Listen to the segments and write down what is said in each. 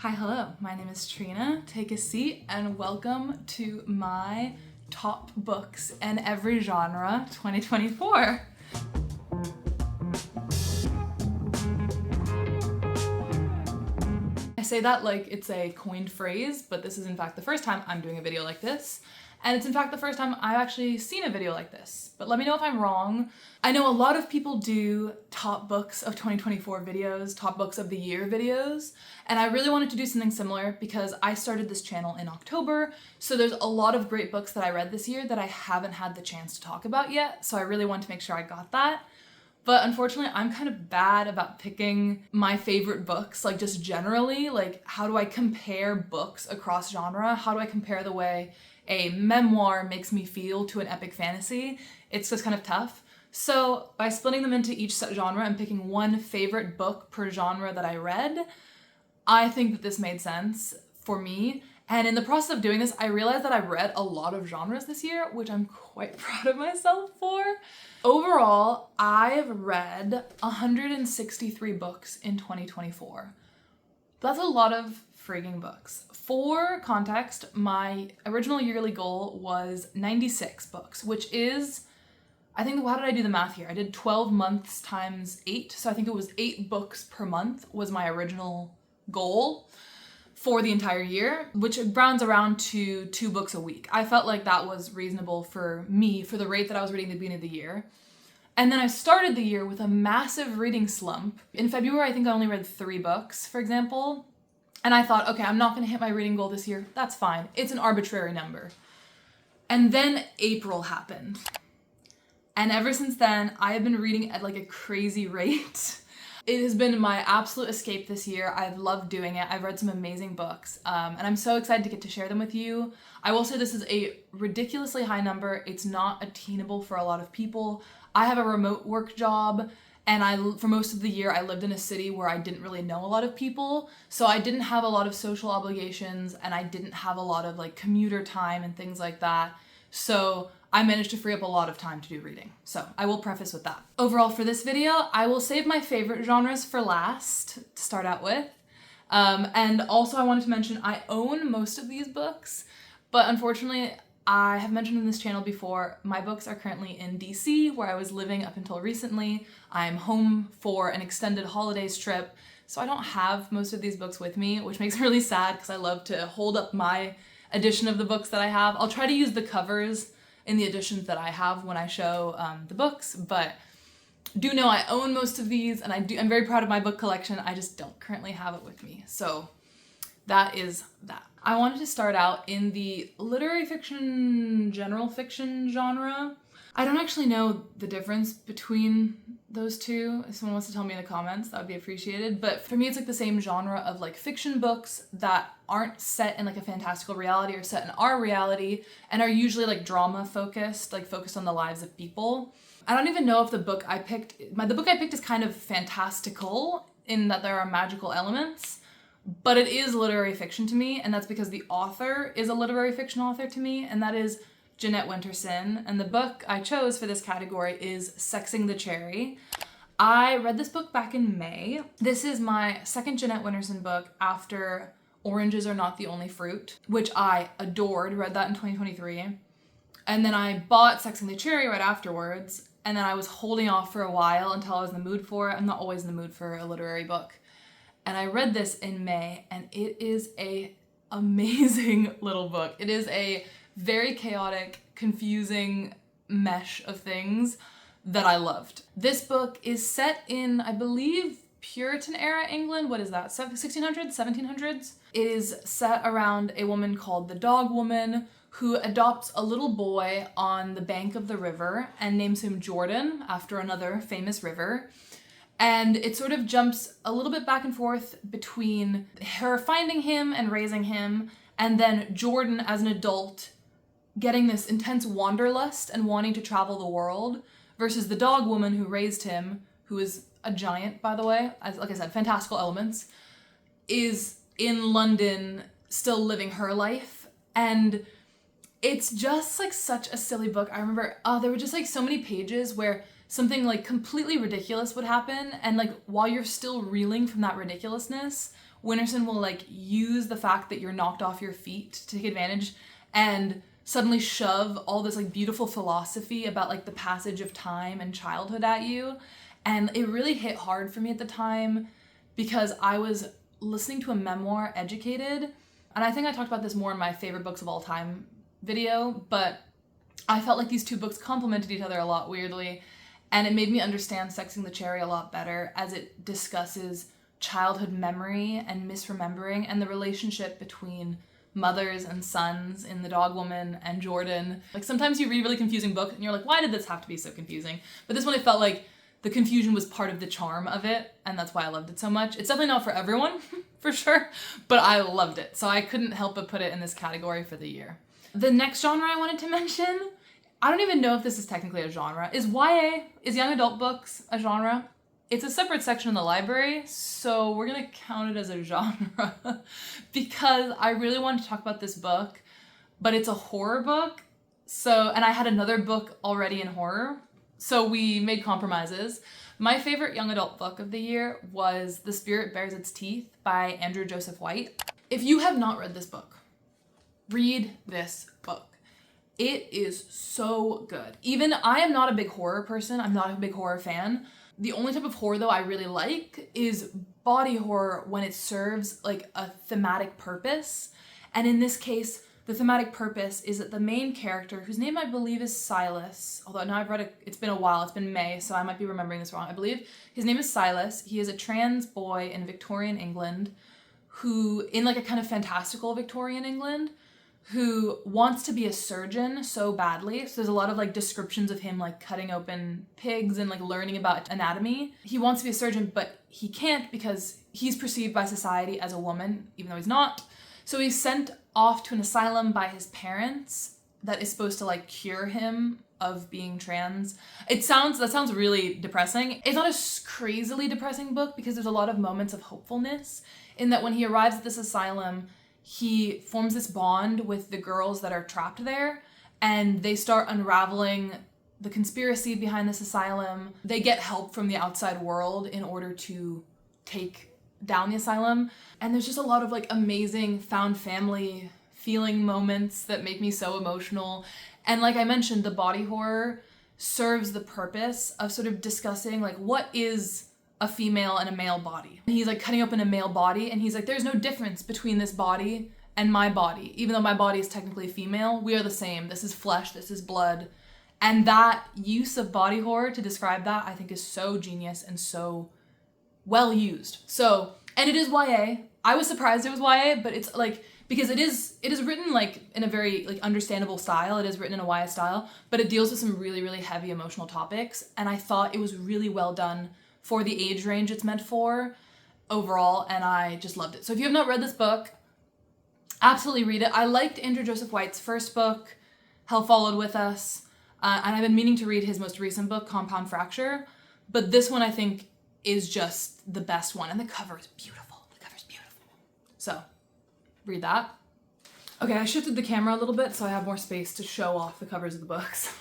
Hi, hello, my name is Trina. Take a seat and welcome to my top books in every genre 2024. I say that like it's a coined phrase, but this is in fact the first time I'm doing a video like this. And it's in fact the first time I've actually seen a video like this. But let me know if I'm wrong. I know a lot of people do top books of 2024 videos, top books of the year videos, and I really wanted to do something similar because I started this channel in October, so there's a lot of great books that I read this year that I haven't had the chance to talk about yet, so I really wanted to make sure I got that. But unfortunately, I'm kind of bad about picking my favorite books, like just generally, like how do I compare books across genre? How do I compare the way a memoir makes me feel to an epic fantasy? It's just kind of tough. So by splitting them into each genre and picking one favorite book per genre that I read, I think that this made sense for me. And in the process of doing this, I realized that I've read a lot of genres this year, which I'm quite proud of myself for. Overall, I've read 163 books in 2024. That's a lot of frigging books. For context, my original yearly goal was 96 books, which is, I think, how did I do the math here? I did 12 months times 8, so I think it was 8 books per month was my original goal for the entire year, which rounds around to 2 books a week. I felt like that was reasonable for me for the rate that I was reading at the beginning of the year. And then I started the year with a massive reading slump. In February, I think I only read 3 books, for example. And I thought, okay, I'm not gonna hit my reading goal this year. That's fine. It's an arbitrary number. And then April happened. And ever since then, I have been reading at like a crazy rate. It has been my absolute escape this year. I've loved doing it. I've read some amazing books, and I'm so excited to get to share them with you. I will say this is a ridiculously high number. It's not attainable for a lot of people. I have a remote work job, and for most of the year, I lived in a city where I didn't really know a lot of people, so I didn't have a lot of social obligations, and I didn't have a lot of like commuter time and things like that. So I managed to free up a lot of time to do reading. So I will preface with that. Overall for this video, I will save my favorite genres for last to start out with. And also I wanted to mention I own most of these books, but unfortunately I have mentioned in this channel before, my books are currently in DC where I was living up until recently. I'm home for an extended holidays trip, so I don't have most of these books with me, which makes me really sad because I love to hold up my edition of the books that I have. I'll try to use the covers in the editions that I have when I show the books, but do know I own most of these and I'm very proud of my book collection. I just don't currently have it with me. So that is that. I wanted to start out in the literary fiction, general fiction genre. I don't actually know the difference between those two. If someone wants to tell me in the comments, that would be appreciated. But for me, it's like the same genre of like fiction books that aren't set in like a fantastical reality or set in our reality and are usually like drama focused, like focused on the lives of people. I don't even know if the book I picked is kind of fantastical in that there are magical elements, but it is literary fiction to me, and that's because the author is a literary fiction author to me, and that is Jeanette Winterson, and the book I chose for this category is Sexing the Cherry. I read this book back in May. This is my second Jeanette Winterson book after Oranges Are Not the Only Fruit, which I adored, read that in 2023. And then I bought Sexing the Cherry right afterwards, and then I was holding off for a while until I was in the mood for it. I'm not always in the mood for a literary book. And I read this in May, and it is a amazing little book. It is a very chaotic, confusing mesh of things that I loved. This book is set in, I believe, Puritan era England. What is that? 1600s, 1700s? It is set around a woman called the Dog Woman who adopts a little boy on the bank of the river and names him Jordan after another famous river. And it sort of jumps a little bit back and forth between her finding him and raising him, and then Jordan as an adult getting this intense wanderlust and wanting to travel the world, versus the dog woman who raised him, who is a giant, by the way, like I said, fantastical elements, is in London still living her life. And it's just like such a silly book. I remember there were just like so many pages where something like completely ridiculous would happen, and like while you're still reeling from that ridiculousness, Winterson will like use the fact that you're knocked off your feet to take advantage and suddenly shove all this like beautiful philosophy about like the passage of time and childhood at you. And it really hit hard for me at the time because I was listening to a memoir, Educated, and I think I talked about this more in my favorite books of all time video, but I felt like these two books complemented each other a lot weirdly, and it made me understand Sexing the Cherry a lot better as it discusses childhood memory and misremembering and the relationship between mothers and sons in The Dog Woman and Jordan. Like sometimes you read really confusing books and you're like, why did this have to be so confusing? But this one, it felt like the confusion was part of the charm of it, and that's why I loved it so much. It's definitely not for everyone, for sure, but I loved it. So I couldn't help but put it in this category for the year. The next genre I wanted to mention, I don't even know if this is technically a genre, is YA. Is young adult books a genre? It's a separate section in the library, so we're gonna count it as a genre because I really wanted to talk about this book, but it's a horror book. And I had another book already in horror, so we made compromises. My favorite young adult book of the year was The Spirit Bares Its Teeth by Andrew Joseph White. If you have not read this book, read this book. It is so good. Even I am not a big horror person. I'm not a big horror fan. The only type of horror though I really like is body horror when it serves like a thematic purpose. And in this case, the thematic purpose is that the main character, whose name I believe is Silas, although now I've read it, it's been a while, it's been May, so I might be remembering this wrong. I believe his name is Silas. He is a trans boy in Victorian England who, in like a kind of fantastical Victorian England, who wants to be a surgeon so badly. So there's a lot of like descriptions of him like cutting open pigs and like learning about anatomy. He wants to be a surgeon, but he can't because he's perceived by society as a woman, even though he's not. So he's sent off to an asylum by his parents that is supposed to like cure him of being trans. That sounds really depressing. It's not a crazily depressing book because there's a lot of moments of hopefulness in that when he arrives at this asylum, he forms this bond with the girls that are trapped there, and they start unraveling the conspiracy behind this asylum. They get help from the outside world in order to take down the asylum. And there's just a lot of like amazing found family feeling moments that make me so emotional. And like I mentioned, the body horror serves the purpose of sort of discussing like what is a female and a male body. And he's like cutting open a male body and he's like, there's no difference between this body and my body. Even though my body is technically female, we are the same. This is flesh, this is blood. And that use of body horror to describe that I think is so genius and so well used. So, and it is YA. I was surprised it was YA, but it's like, because it is written like in a very like understandable style. It is written in a YA style, but it deals with some really, really heavy emotional topics. And I thought it was really well done for the age range it's meant for overall, and I just loved it. So if you have not read this book, absolutely read it. I liked Andrew Joseph White's first book, Hell Followed With Us, and I've been meaning to read his most recent book, Compound Fracture, but this one I think is just the best one, and the cover is beautiful. The cover's beautiful. So, read that. Okay, I shifted the camera a little bit so I have more space to show off the covers of the books.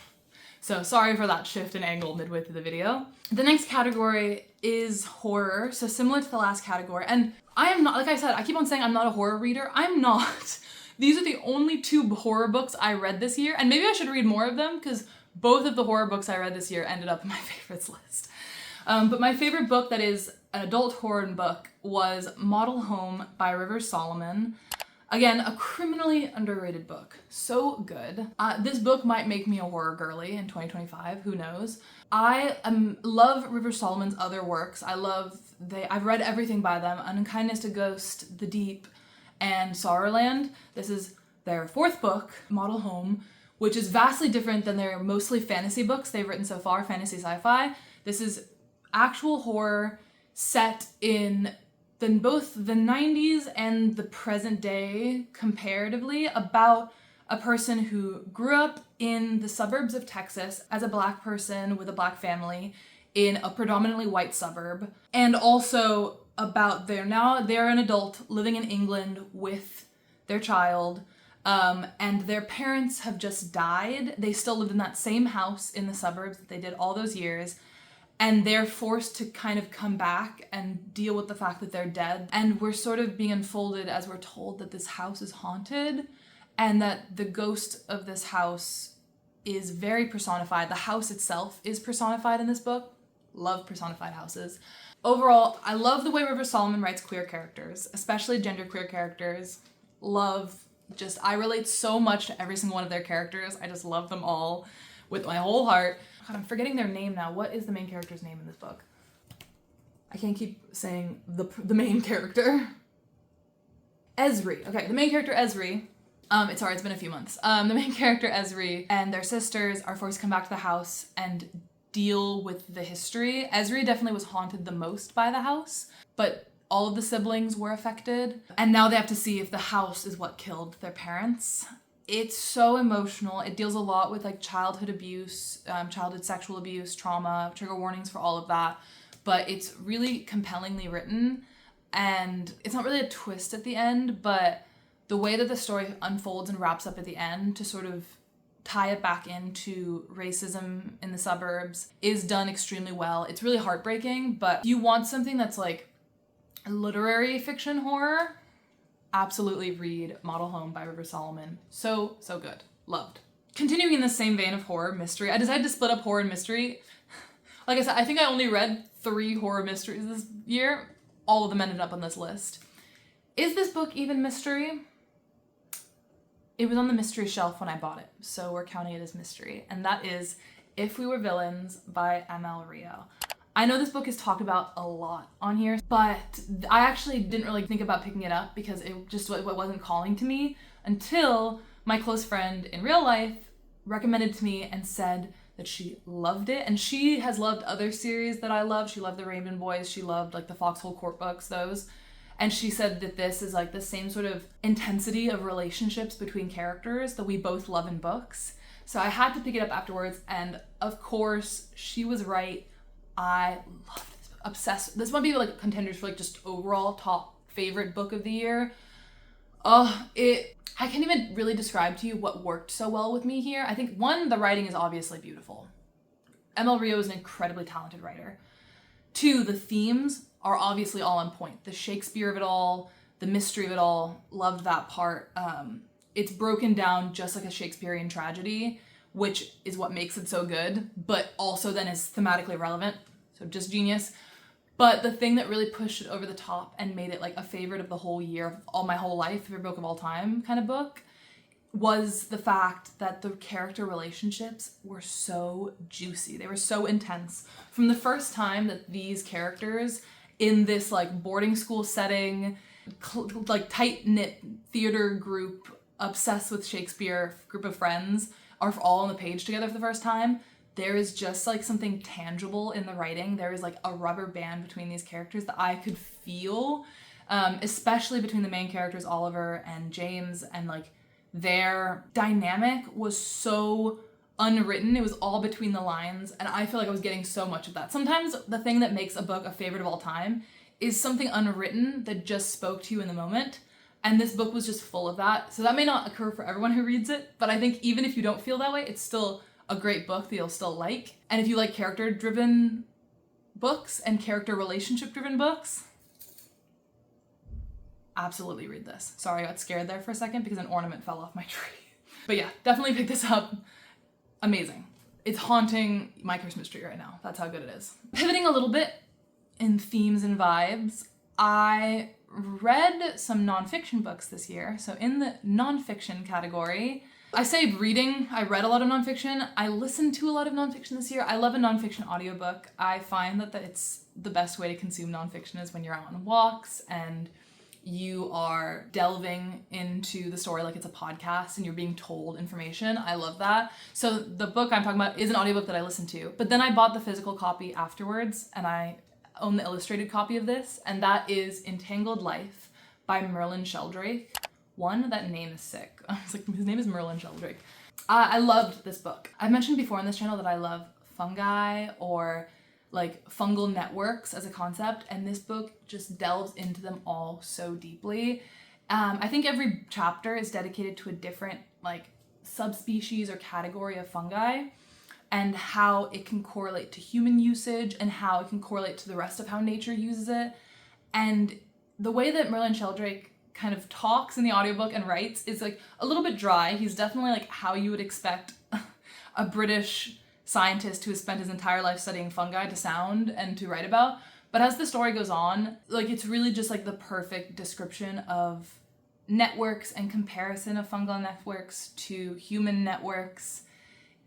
So sorry for that shift in angle midway through the video. The next category is horror, so similar to the last category. And I am not, like I said, I keep on saying I'm not a horror reader. I'm not. These are the only 2 horror books I read this year, and maybe I should read more of them because both of the horror books I read this year ended up in my favorites list. But my favorite book that is an adult horror book was Model Home by Rivers Solomon. Again, a criminally underrated book. So good. This book might make me a horror girly in 2025, who knows. I love Rivers Solomon's other works. I've read everything by them, Unkindness to Ghost, The Deep, and Sorrowland. This is their 4th book, Model Home, which is vastly different than their mostly fantasy books they've written so far, fantasy sci-fi. This is actual horror set in both the 90s and the present day comparatively, about a person who grew up in the suburbs of Texas as a Black person with a Black family in a predominantly white suburb, and also about they're an adult living in England with their child, and their parents have just died. They still live in that same house in the suburbs that they did all those years, and they're forced to kind of come back and deal with the fact that they're dead. And we're sort of being unfolded as we're told that this house is haunted and that the ghost of this house is very personified. The house itself is personified in this book. Love personified houses. Overall, I love the way River Solomon writes queer characters, especially genderqueer characters. I relate so much to every single one of their characters. I just love them all with my whole heart. God, I'm forgetting their name now. What is the main character's name in this book? I can't keep saying the main character. Esri. Okay, the main character Esri. It's been a few months. The main character Esri and their sisters are forced to come back to the house and deal with the history. Esri definitely was haunted the most by the house, but all of the siblings were affected. And now they have to see if the house is what killed their parents. It's so emotional. It deals a lot with like childhood abuse, childhood sexual abuse, trauma, trigger warnings for all of that. But it's really compellingly written. And it's not really a twist at the end, but the way that the story unfolds and wraps up at the end to sort of tie it back into racism in the suburbs is done extremely well. It's really heartbreaking, but if you want something that's like literary fiction horror, absolutely read Model Home by River Solomon. So good. Loved. Continuing in the same vein of horror mystery, I decided to split up horror and mystery. Like I said, I think I only read 3 horror mysteries this year. All of them ended up on this list. Is this book even mystery? It was on the mystery shelf when I bought it, so we're counting it as mystery. And that is If We Were Villains by ML Rio. I know this book is talked about a lot on here, but I actually didn't really think about picking it up because it wasn't calling to me until my close friend in real life recommended to me and said that she loved it. And she has loved other series that I love. She loved the Raven Boys. She loved like the Foxhole Court books, those. And she said that this is like the same sort of intensity of relationships between characters that we both love in books. So I had to pick it up afterwards, and of course, she was right. I loved this book. Obsessed. This might be like contenders for like just overall top favorite book of the year. I can't even really describe to you what worked so well with me here. I think 1, the writing is obviously beautiful. ML Rio is an incredibly talented writer. 2, the themes are obviously all on point. The Shakespeare of it all, the mystery of it all, loved that part. It's broken down just like a Shakespearean tragedy, which is what makes it so good, but also then is thematically relevant. So just genius. But the thing that really pushed it over the top and made it like a favorite of the whole year, of all my whole life, favorite book of all time kind of book, was the fact that the character relationships were so juicy. They were so intense. From the first time that these characters in this like boarding school setting, like tight-knit theater group, obsessed with Shakespeare, group of friends, are all on the page together for the first time, there is just like something tangible in the writing. There is like a rubber band between these characters that I could feel, especially between the main characters, Oliver and James, and like their dynamic was so unwritten. It was all between the lines, and I feel like I was getting so much of that. Sometimes the thing that makes a book a favorite of all time is something unwritten that just spoke to you in the moment, and this book was just full of that. So that may not occur for everyone who reads it, but I think even if you don't feel that way, it's still a great book that you'll still like. And if you like character-driven books and character relationship-driven books, absolutely read this. Sorry, I got scared there for a second because an ornament fell off my tree. But yeah, definitely pick this up. Amazing. It's haunting my Christmas tree right now. That's how good it is. Pivoting a little bit in themes and vibes, I read some nonfiction books this year. So in the nonfiction category, I say reading, I read a lot of nonfiction. I listened to a lot of nonfiction this year. I love a nonfiction audiobook. I find that it's the best way to consume nonfiction is when you're out on walks and you are delving into the story like it's a podcast and you're being told information. I love that. So the book I'm talking about is an audiobook that I listened to, but then I bought the physical copy afterwards and I own the illustrated copy of this, and that is Entangled Life by Merlin Sheldrake. One, that name is sick. I was like, his name is Merlin Sheldrake. I loved this book. I've mentioned before on this channel that I love fungi or like fungal networks as a concept, and this book just delves into them all so deeply. I think every chapter is dedicated to a different like subspecies or category of fungi, and how it can correlate to human usage and how it can correlate to the rest of how nature uses it. And the way that Merlin Sheldrake kind of talks in the audiobook and writes is like a little bit dry. He's definitely like how you would expect a British scientist who has spent his entire life studying fungi to sound and to write about. But as the story goes on, like it's really just like the perfect description of networks and comparison of fungal networks to human networks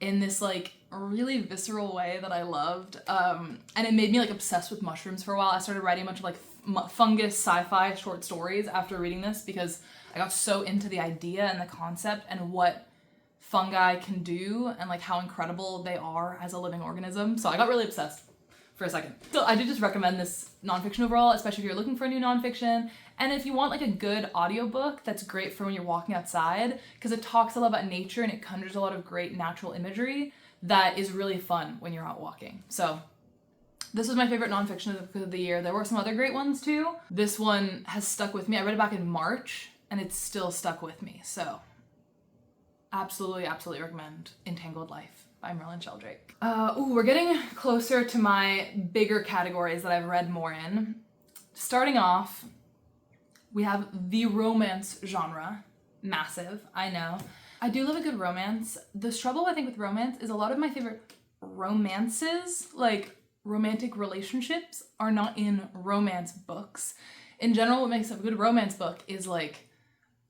in this like really visceral way that I loved. And it made me like obsessed with mushrooms for a while. I started writing a bunch of like fungus sci-fi short stories after reading this because I got so into the idea and the concept and what fungi can do and like how incredible they are as a living organism. So I got really obsessed for a second. So I do just recommend this nonfiction overall, especially if you're looking for a new nonfiction. And if you want like a good audiobook that's great for when you're walking outside, because it talks a lot about nature and it conjures a lot of great natural imagery that is really fun when you're out walking. So this was my favorite nonfiction of the year. There were some other great ones too. This one has stuck with me. I read it back in March and it's still stuck with me. So absolutely, absolutely recommend Entangled Life by Merlin Sheldrake. We're getting closer to my bigger categories that I've read more in. Starting off, we have the romance genre. Massive, I know. I do love a good romance. The trouble I think with romance is a lot of my favorite romances, like romantic relationships, are not in romance books. In general, what makes a good romance book is like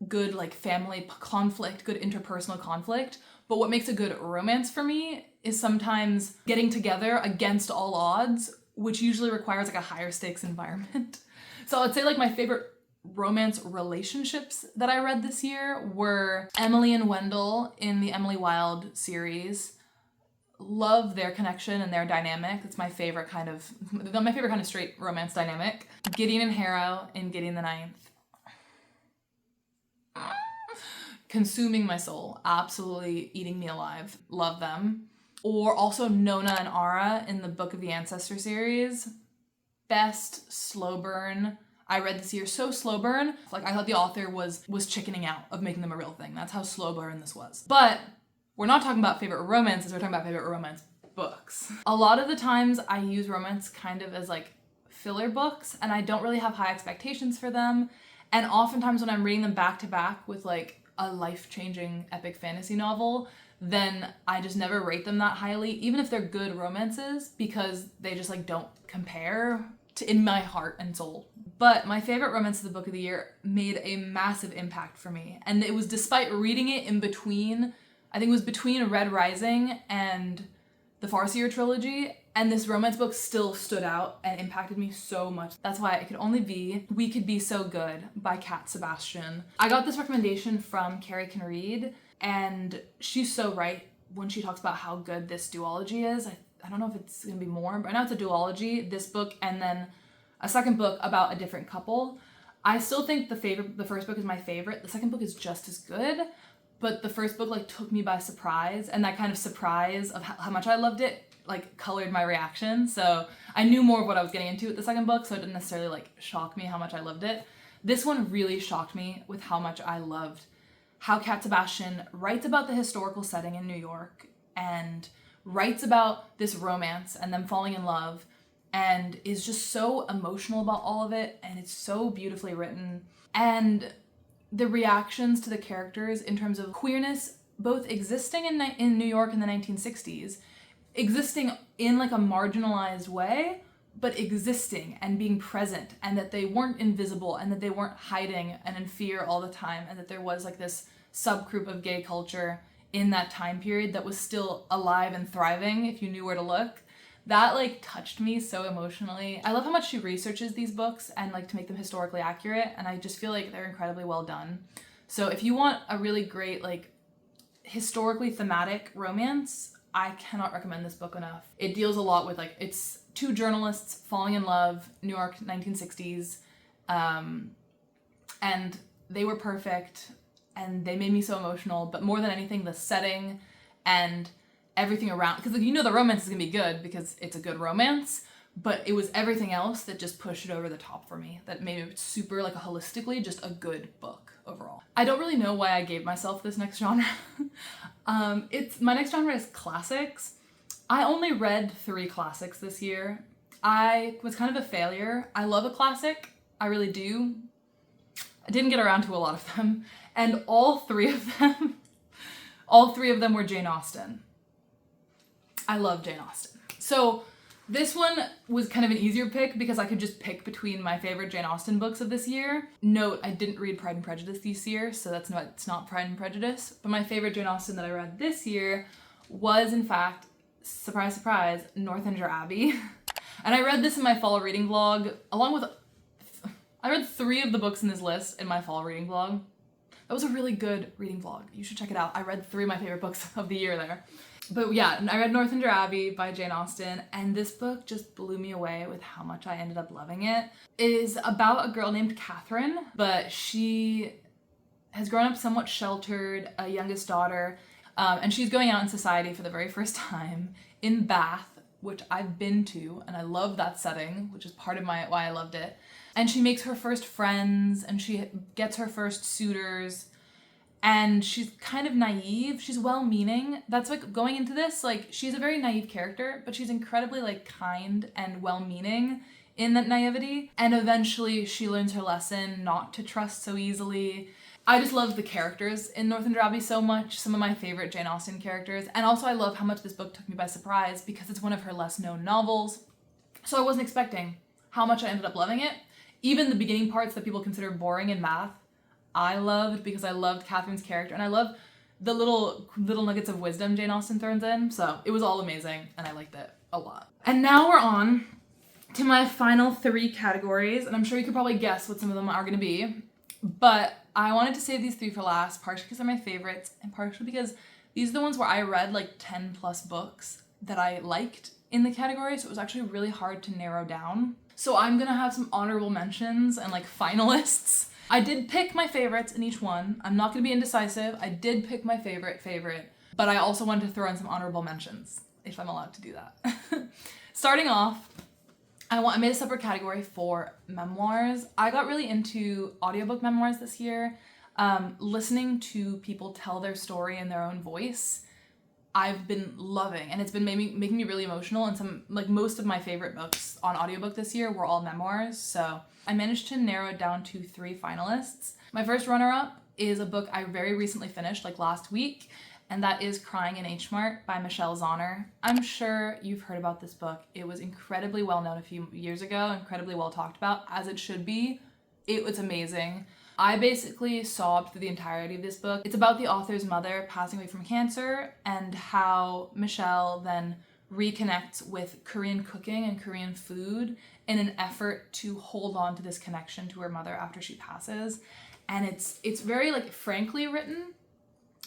good like family conflict, good interpersonal conflict. But what makes a good romance for me is sometimes getting together against all odds, which usually requires like a higher stakes environment. So I'd say like my favorite romance relationships that I read this year were Emily and Wendell in the Emily Wilde series. Love their connection and their dynamic. It's my favorite kind of straight romance dynamic. Gideon and Harrow in Gideon the Ninth. Consuming my soul, absolutely eating me alive. Love them. Or also Nona and Ara in the Book of the Ancestor series. Best slow burn I read this year. So slow burn, like I thought the author was chickening out of making them a real thing. That's how slow burn this was. But we're not talking about favorite romances, we're talking about favorite romance books. A lot of the times I use romance kind of as like filler books and I don't really have high expectations for them. And oftentimes when I'm reading them back to back with like a life-changing epic fantasy novel, then I just never rate them that highly, even if they're good romances, because they just like don't compare to in my heart and soul. But my favorite romance of the book of the year made a massive impact for me. And it was despite reading it in between, I think it was between Red Rising and the Farseer trilogy, and this romance book still stood out and impacted me so much. That's why it could only be We Could Be So Good by Cat Sebastian. I got this recommendation from Carrie Can Read, and she's so right when she talks about how good this duology is. I don't know if it's gonna be more, but I know it's a duology, this book, and then a second book about a different couple. I still think the first book is my favorite. The second book is just as good, but the first book like took me by surprise, and that kind of surprise of how much I loved it like colored my reaction. So I knew more of what I was getting into with the second book, so it didn't necessarily like shock me how much I loved it. This one really shocked me with how much I loved how Cat Sebastian writes about the historical setting in New York and writes about this romance and them falling in love and is just so emotional about all of it, and it's so beautifully written. And the reactions to the characters in terms of queerness, both existing in New York in the 1960s, existing in like a marginalized way, but existing and being present, and that they weren't invisible and that they weren't hiding and in fear all the time, and that there was like this subgroup of gay culture in that time period that was still alive and thriving if you knew where to look. That like touched me so emotionally. I love how much she researches these books and like to make them historically accurate, and I just feel like they're incredibly well done. So if you want a really great like historically thematic romance, I cannot recommend this book enough. It deals a lot with like, it's two journalists falling in love, New York 1960s, and they were perfect and they made me so emotional, but more than anything, the setting and everything around, because you know the romance is gonna be good because it's a good romance, but it was everything else that just pushed it over the top for me, that made it super like holistically just a good book overall. I don't really know why I gave myself this next genre. My next genre is classics, I only read 3 classics this year. I was kind of a failure. I love a classic, I really do. I didn't get around to a lot of them, and all three of them were Jane Austen. I love Jane Austen. So this one was kind of an easier pick because I could just pick between my favorite Jane Austen books of this year. Note, I didn't read Pride and Prejudice this year, so it's not Pride and Prejudice, but my favorite Jane Austen that I read this year was, in fact, surprise, surprise, Northanger Abbey. And I read this in my fall reading vlog, I read 3 of the books in this list in my fall reading vlog. That was a really good reading vlog. You should check it out. I read 3 of my favorite books of the year there. But yeah, I read Northanger Abbey by Jane Austen, and this book just blew me away with how much I ended up loving it. It is about a girl named Catherine, but she has grown up somewhat sheltered, a youngest daughter, and she's going out in society for the very first time in Bath, which I've been to, and I love that setting, which is part of why I loved it. And she makes her first friends, and she gets her first suitors, and she's kind of naive. She's well-meaning. That's like going into this, like, she's a very naive character, but she's incredibly like kind and well-meaning in that naivety. And eventually she learns her lesson not to trust so easily. I just love the characters in Northanger Abbey so much, some of my favorite Jane Austen characters. And also I love how much this book took me by surprise because it's one of her less known novels. So I wasn't expecting how much I ended up loving it. Even the beginning parts that people consider boring in math, I loved because I loved Catherine's character and I love the little nuggets of wisdom Jane Austen throws in. So it was all amazing and I liked it a lot. And now we're on to my final 3 categories, and I'm sure you could probably guess what some of them are going to be, but I wanted to save these 3 for last, partially because they're my favorites and partially because these are the ones where I read like 10 plus books that I liked in the category, so it was actually really hard to narrow down. So I'm gonna have some honorable mentions and like finalists. I did pick my favorites in each one. I'm not gonna be indecisive. I did pick my favorite, but I also wanted to throw in some honorable mentions, if I'm allowed to do that. Starting off, I made a separate category for memoirs. I got really into audiobook memoirs this year. Listening to people tell their story in their own voice, I've been loving, and it's been making me really emotional, and most of my favorite books on audiobook this year were all memoirs, so I managed to narrow it down to 3 finalists. My first runner-up is a book I very recently finished, like last week, and that is Crying in H Mart by Michelle Zauner. I'm sure you've heard about this book. It was incredibly well known a few years ago, incredibly well talked about, as it should be. It was amazing. I basically sobbed through the entirety of this book. It's about the author's mother passing away from cancer and how Michelle then reconnects with Korean cooking and Korean food in an effort to hold on to this connection to her mother after she passes. And it's very like frankly written,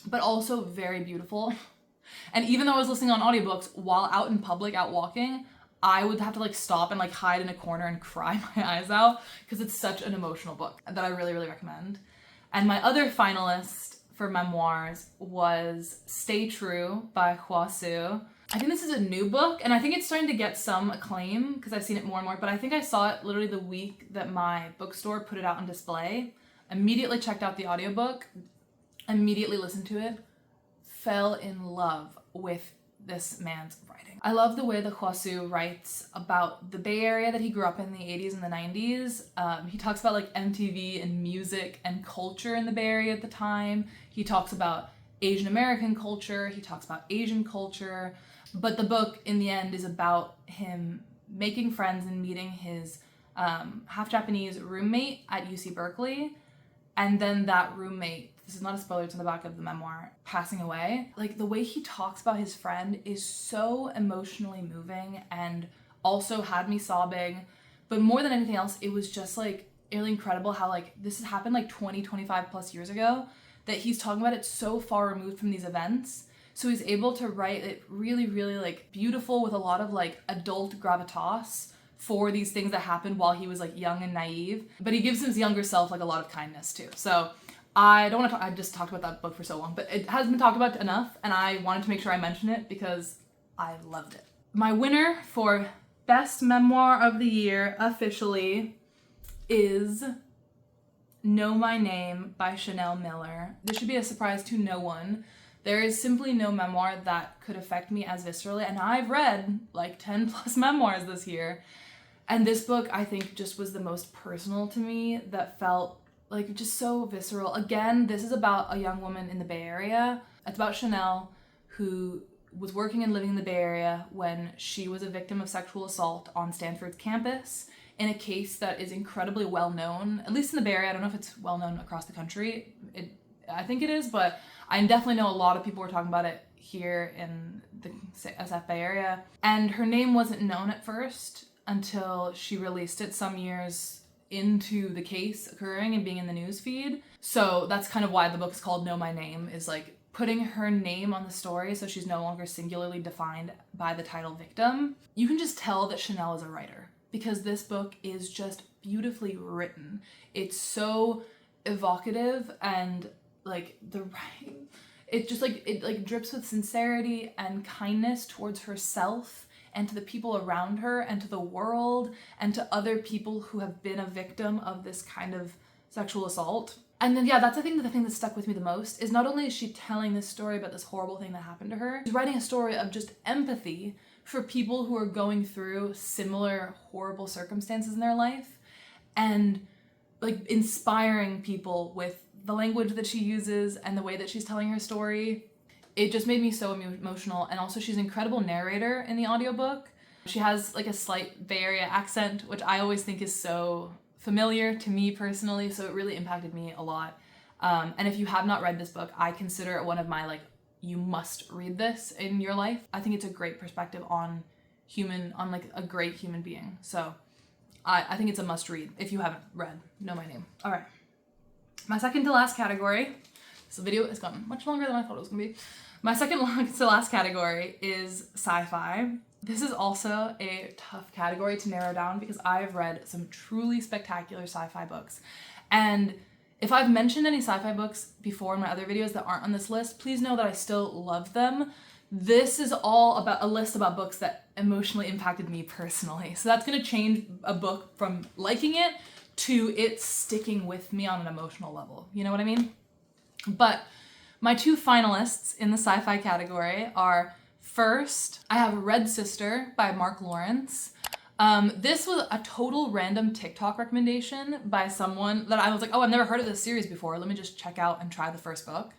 but also very beautiful. And even though I was listening on audiobooks while out in public, out walking, I would have to like stop and like hide in a corner and cry my eyes out because it's such an emotional book that I really, really recommend. And my other finalist for memoirs was Stay True by Hua Su. I think this is a new book, and I think it's starting to get some acclaim because I've seen it more and more, but I think I saw it literally the week that my bookstore put it out on display. Immediately checked out the audiobook, immediately listened to it, fell in love with this man's writing. I love the way that Hua Su writes about the Bay Area that he grew up in the 80s and the 90s. He talks about like MTV and music and culture in the Bay Area at the time. He talks about Asian American culture. He talks about Asian culture. But the book in the end is about him making friends and meeting his half Japanese roommate at UC Berkeley. And then that roommate, this is not a spoiler, it's on the back of the memoir, passing away. Like the way he talks about his friend is so emotionally moving and also had me sobbing. But more than anything else, it was just like really incredible how like this has happened like 25 plus years ago, that he's talking about it so far removed from these events. So he's able to write it really, really like beautiful with a lot of like adult gravitas for these things that happened while he was like young and naive. But he gives his younger self like a lot of kindness too. So I don't want to I just talked about that book for so long, but it hasn't been talked about enough, and I wanted to make sure I mention it because I loved it. My winner for Best Memoir of the Year officially is Know My Name by Chanel Miller. This should be a surprise to no one There is simply no memoir that could affect me as viscerally, and I've read like 10 plus memoirs this year. And this book, I think, just was the most personal to me, that felt like just so visceral. Again, this is about a young woman in the Bay Area. It's about Chanel, who was working and living in the Bay Area when she was a victim of sexual assault on Stanford's campus, in a case that is incredibly well known, at least in the Bay Area. I don't know if it's well known across the country. I think it is, but I definitely know a lot of people were talking about it here in the SF Bay Area. And her name wasn't known at first until she released it some years into the case occurring and being in the news feed. So that's kind of why the book is called Know My Name, is like putting her name on the story so she's no longer singularly defined by the title victim. You can just tell that Chanel is a writer, because this book is just beautifully written. It's so evocative, and like the writing, it just like, it like drips with sincerity and kindness towards herself and to the people around her and to the world and to other people who have been a victim of this kind of sexual assault. And then, yeah, that's I think the thing that stuck with me the most, is not only is she telling this story about this horrible thing that happened to her, she's writing a story of just empathy for people who are going through similar horrible circumstances in their life, and like inspiring people with the language that she uses and the way that she's telling her story. It just made me so emotional. And also, she's an incredible narrator in the audiobook. She has like a slight Bay Area accent, which I always think is so familiar to me personally, so it really impacted me a lot. And if you have not read this book, I consider it one of my like, you must read this in your life. I think it's a great perspective on like a great human being. So I think it's a must read if you haven't read Know My Name. All right. My second to last category, this video has gone much longer than I thought it was gonna be. My second to last category is sci-fi. This is also a tough category to narrow down, because I've read some truly spectacular sci-fi books. And if I've mentioned any sci-fi books before in my other videos that aren't on this list, please know that I still love them. This is all about a list about books that emotionally impacted me personally. So that's gonna change a book from liking it to it sticking with me on an emotional level. You know what I mean? But my two finalists in the sci-fi category are, first, I have Red Sister by Mark Lawrence. This was a total random TikTok recommendation by someone that I was like, oh, I've never heard of this series before. Let me just check out and try the first book.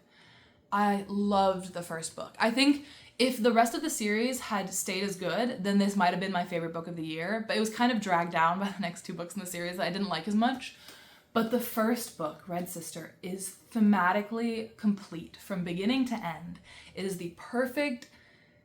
I loved the first book. I think if the rest of the series had stayed as good, then this might have been my favorite book of the year, but it was kind of dragged down by the next two books in the series that I didn't like as much. But the first book, Red Sister, is thematically complete from beginning to end. It is the perfect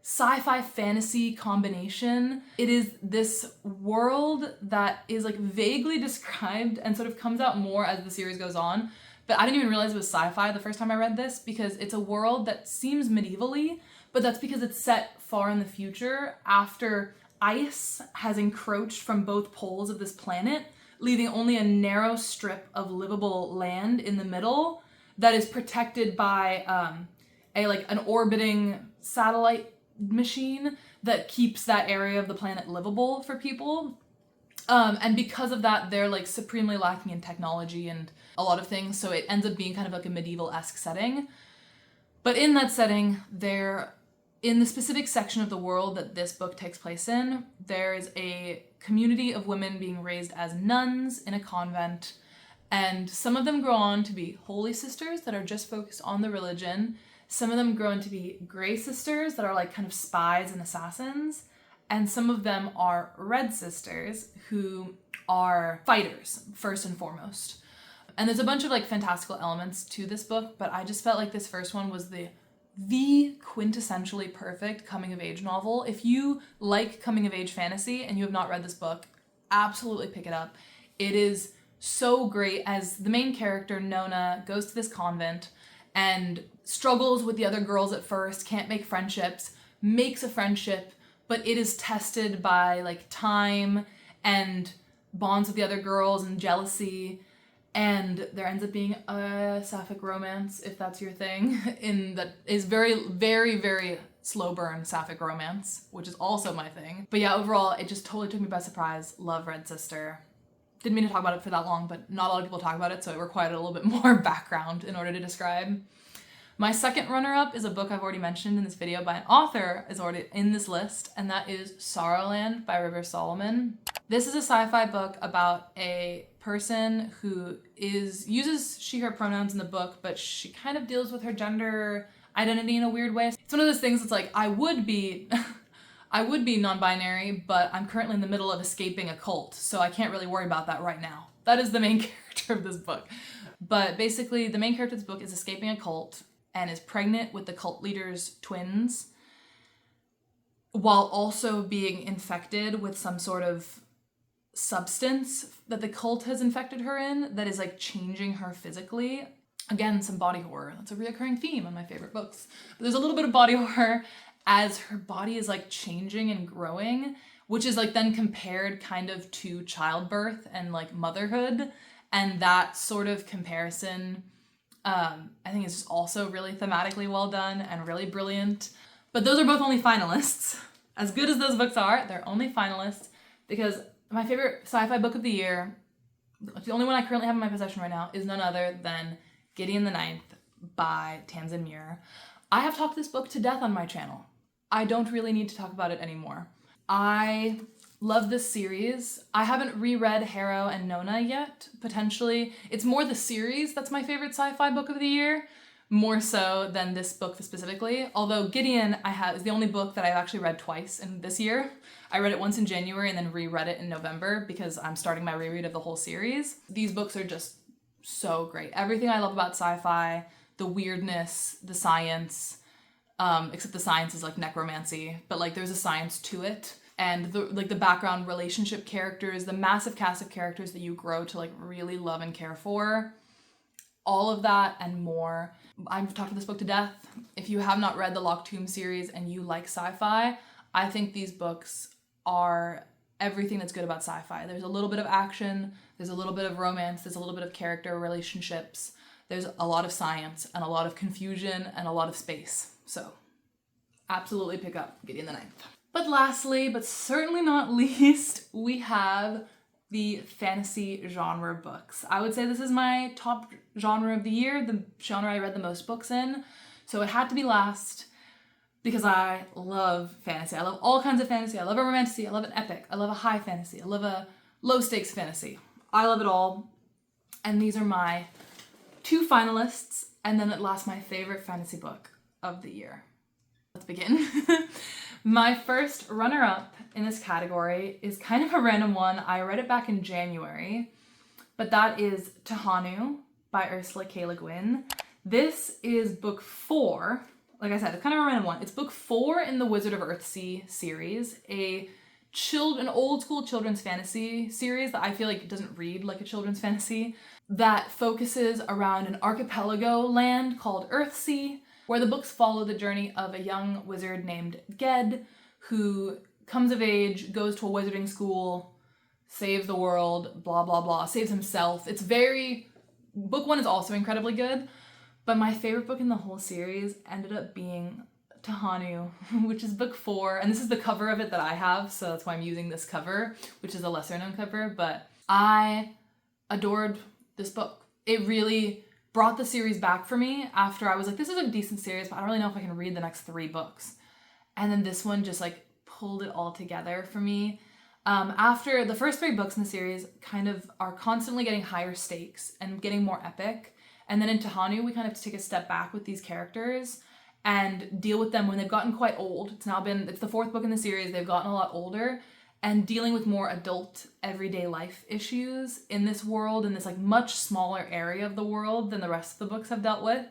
sci-fi fantasy combination. It is this world that is like vaguely described and sort of comes out more as the series goes on. But I didn't even realize it was sci-fi the first time I read this, because it's a world that seems medievally, but that's because it's set far in the future after ice has encroached from both poles of this planet, leaving only a narrow strip of livable land in the middle that is protected by an orbiting satellite machine that keeps that area of the planet livable for people. And because of that, they're like supremely lacking in technology and a lot of things, so it ends up being kind of like a medieval-esque setting. But in that setting, in the specific section of the world that this book takes place in, there is a community of women being raised as nuns in a convent, and some of them grow on to be holy sisters that are just focused on the religion. Some of them grow on to be gray sisters that are like kind of spies and assassins, and some of them are red sisters who are fighters first and foremost. And there's a bunch of like fantastical elements to this book, but I just felt like this first one was the quintessentially perfect coming of age novel. If you like coming of age fantasy and you have not read this book, absolutely pick it up. It is so great as the main character, Nona, goes to this convent and struggles with the other girls at first, can't make friendships, makes a friendship, but it is tested by like time and bonds with the other girls and jealousy. And there ends up being a sapphic romance, if that's your thing, that is very, very, very slow burn sapphic romance, which is also my thing. But yeah, overall, it just totally took me by surprise. Love Red Sister. Didn't mean to talk about it for that long, but not a lot of people talk about it, so it required a little bit more background in order to describe. My second runner-up is a book I've already mentioned in this video by an author is already in this list, and that is Sorrowland by River Solomon. This is a sci-fi book about a person who uses she, her pronouns in the book, but she kind of deals with her gender identity in a weird way. It's one of those things that's like, I would be non-binary, but I'm currently in the middle of escaping a cult, so I can't really worry about that right now. That is the main character of this book. But basically, the main character of this book is escaping a cult and is pregnant with the cult leader's twins, while also being infected with some sort of substance that the cult has infected her in that is like changing her physically. Again, some body horror. That's a reoccurring theme in my favorite books. But there's a little bit of body horror as her body is like changing and growing, which is like then compared kind of to childbirth and like motherhood. And that sort of comparison, I think is just also really thematically well done and really brilliant. But those are both only finalists. As good as those books are, they're only finalists because my favorite sci-fi book of the year, the only one I currently have in my possession right now, is none other than Gideon the Ninth by Tamsin Muir. I have talked this book to death on my channel. I don't really need to talk about it anymore. I love this series. I haven't reread Harrow and Nona yet, potentially. It's more the series that's my favorite sci-fi book of the year, more so than this book specifically. Although Gideon is the only book that I've actually read twice in this year. I read it once in January and then reread it in November because I'm starting my reread of the whole series. These books are just so great. Everything I love about sci-fi, the weirdness, the science, except the science is like necromancy, but like there's a science to it. And the background relationship characters, the massive cast of characters that you grow to like really love and care for, all of that and more. I've talked this book to death. If you have not read the Locked Tomb series and you like sci-fi, I think these books are everything that's good about sci-fi. There's a little bit of action, there's a little bit of romance, there's a little bit of character relationships, there's a lot of science and a lot of confusion and a lot of space. So absolutely pick up Gideon the Ninth. But lastly, but certainly not least, we have the fantasy genre books. I would say this is my top genre of the year, the genre I read the most books in. So it had to be last because I love fantasy. I love all kinds of fantasy. I love a romantasy. I love an epic. I love a high fantasy. I love a low stakes fantasy. I love it all. And these are my two finalists. And then at last, my favorite fantasy book of the year. Let's begin. My first runner-up in this category is kind of a random one. I read it back in January, but that is Tahanu by Ursula K. Le Guin. This is book 4. Like I said, it's kind of a random one. It's book 4 in the Wizard of Earthsea series, an old school children's fantasy series that I feel like doesn't read like a children's fantasy, that focuses around an archipelago land called Earthsea, where the books follow the journey of a young wizard named Ged, who comes of age, goes to a wizarding school, saves the world, blah, blah, blah, saves himself. Book 1 is also incredibly good, but my favorite book in the whole series ended up being Tahanu, which is book 4, and this is the cover of it that I have, so that's why I'm using this cover, which is a lesser known cover, but I adored this book. It really brought the series back for me after I was like, this is a decent series, but I don't really know if I can read the next 3 books. And then this one just like pulled it all together for me. After the first 3 books in the series kind of are constantly getting higher stakes and getting more epic. And then in Tahanu, we kind of have to take a step back with these characters and deal with them when they've gotten quite old. It's the 4th book in the series. They've gotten a lot older and dealing with more adult everyday life issues in this world, in this like much smaller area of the world than the rest of the books have dealt with,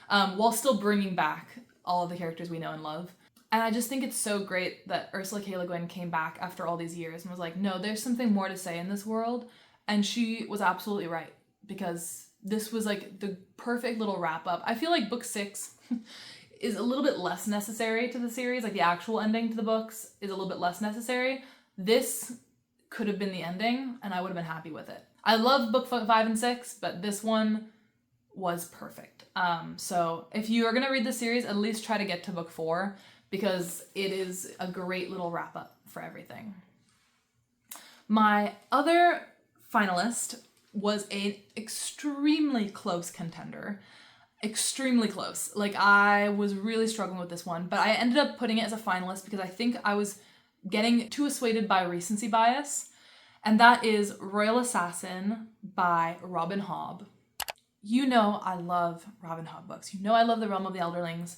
while still bringing back all of the characters we know and love. And I just think it's so great that Ursula K. Le Guin came back after all these years and was like, no, there's something more to say in this world. And she was absolutely right, because this was like the perfect little wrap up. I feel like book 6 is a little bit less necessary to the series, like the actual ending to the books is a little bit less necessary. This could have been the ending and I would have been happy with it. I love book 5 and 6, but this one was perfect. So if you are going to read the series, at least try to get to book 4, because it is a great little wrap up for everything. My other finalist was an extremely close contender. extremely close. Like, I was really struggling with this one, but I ended up putting it as a finalist because I think I was getting too assuaded by recency bias, and that is Royal Assassin by Robin Hobb. You know I love Robin Hobb books. You know I love The Realm of the Elderlings.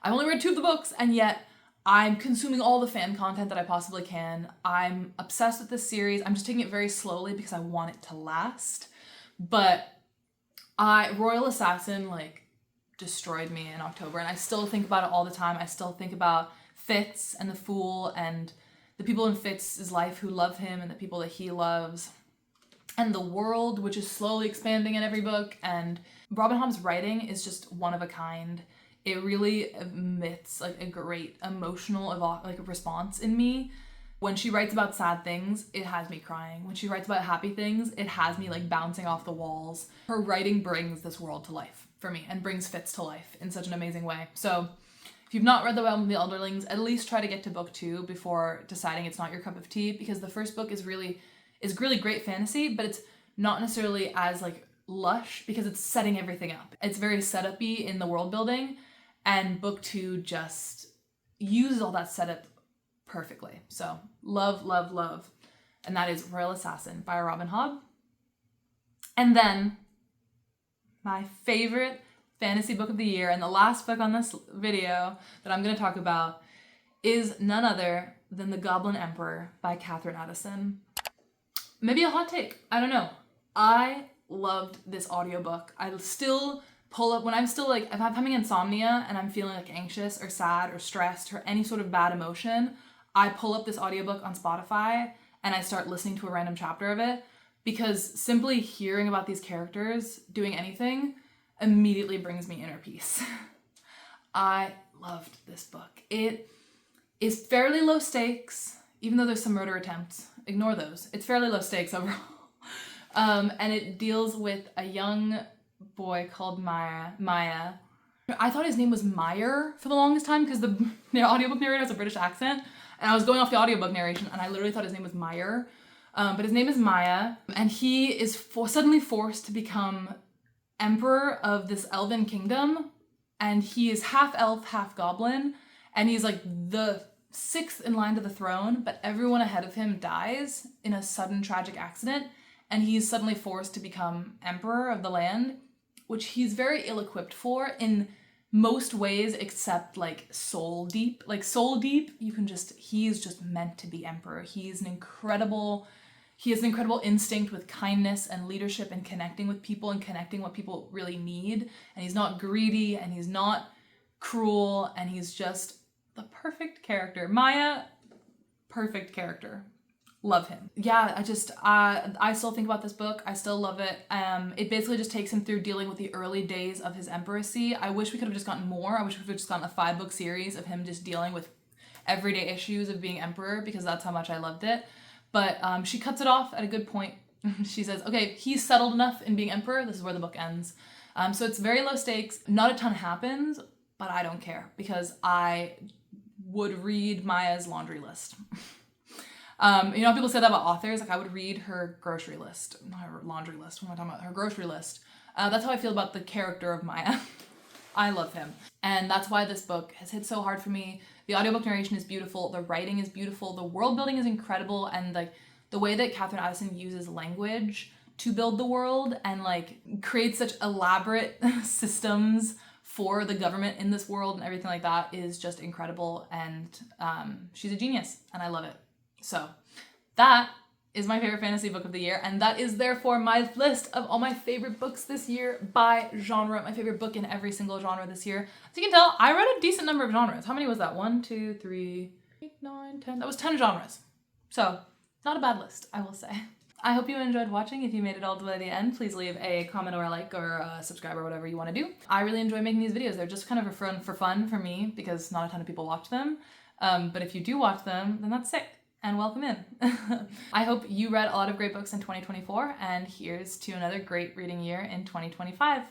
I've only read 2 of the books, and yet I'm consuming all the fan content that I possibly can. I'm obsessed with this series. I'm just taking it very slowly because I want it to last. But Royal Assassin, like, destroyed me in October, and I still think about it all the time. I still think about Fitz and the Fool and the people in Fitz's life who love him and the people that he loves, and the world, which is slowly expanding in every book. And Robin Hobb's writing is just one of a kind. It really emits like a great emotional response in me. When she writes about sad things, it has me crying. When she writes about happy things, it has me like bouncing off the walls. Her writing brings this world to life for me and brings Fitz to life in such an amazing way. So if you've not read The Realm of the Elderlings, at least try to get to book 2 before deciding it's not your cup of tea, because the first book is really great fantasy, but it's not necessarily as like lush because it's setting everything up. It's very setup-y in the world building, and book 2 just uses all that setup perfectly. So love, love, love. And that is Royal Assassin by Robin Hobb. And then my favorite fantasy book of the year, and the last book on this video that I'm going to talk about, is none other than The Goblin Emperor by Catherine Addison. Maybe a hot take, I don't know. I loved this audiobook. I still pull up when I'm still like, if I'm having insomnia and I'm feeling like anxious or sad or stressed or any sort of bad emotion, I pull up this audiobook on Spotify and I start listening to a random chapter of it, because simply hearing about these characters doing anything immediately brings me inner peace. I loved this book. It is fairly low stakes, even though there's some murder attempts. Ignore those. It's fairly low stakes overall. And it deals with a young boy called Maya. I thought his name was Meyer for the longest time because the audiobook narrator has a British accent, and I was going off the audiobook narration and I literally thought his name was Meyer. But his name is Maya, and he is suddenly forced to become emperor of this elven kingdom, and he is half elf, half goblin, and he's like the 6th in line to the throne, but everyone ahead of him dies in a sudden tragic accident, and he's suddenly forced to become emperor of the land, which he's very ill-equipped for in most ways except like soul deep. Like soul deep, he's just meant to be emperor. He has an incredible instinct with kindness and leadership and connecting with people and connecting what people really need. And he's not greedy and he's not cruel, and he's just the perfect character. Maya, perfect character. Love him. Yeah, I still think about this book. I still love it. It basically just takes him through dealing with the early days of his emperoracy. I wish we could have just gotten more. I wish we could have just gotten a 5-book series of him just dealing with everyday issues of being emperor, because that's how much I loved it. But she cuts it off at a good point. She says, okay, he's settled enough in being emperor. This is where the book ends. So it's very low stakes. Not a ton happens, but I don't care because I would read Maya's laundry list. People say that about authors. Like, I would read her grocery list, not her laundry list. What am I talking about? Her grocery list. That's how I feel about the character of Maya. I love him. And that's why this book has hit so hard for me. The audiobook narration is beautiful. The writing is beautiful. The world building is incredible. And like the way that Catherine Addison uses language to build the world and like create such elaborate systems for the government in this world and everything like that is just incredible. And she's a genius and I love it. So that is my favorite fantasy book of the year, and that is therefore my list of all my favorite books this year by genre, my favorite book in every single genre this year. As you can tell, I read a decent number of genres. How many was that? 1, 2, 3, 8, 9, 10. That was 10 genres. So not a bad list, I will say. I hope you enjoyed watching. If you made it all the way to the end, please leave a comment or a like or a subscribe or whatever you want to do. I really enjoy making these videos. They're just kind of for fun for me because not a ton of people watch them. But if you do watch them, then that's sick. And welcome in. I hope you read a lot of great books in 2024, and here's to another great reading year in 2025.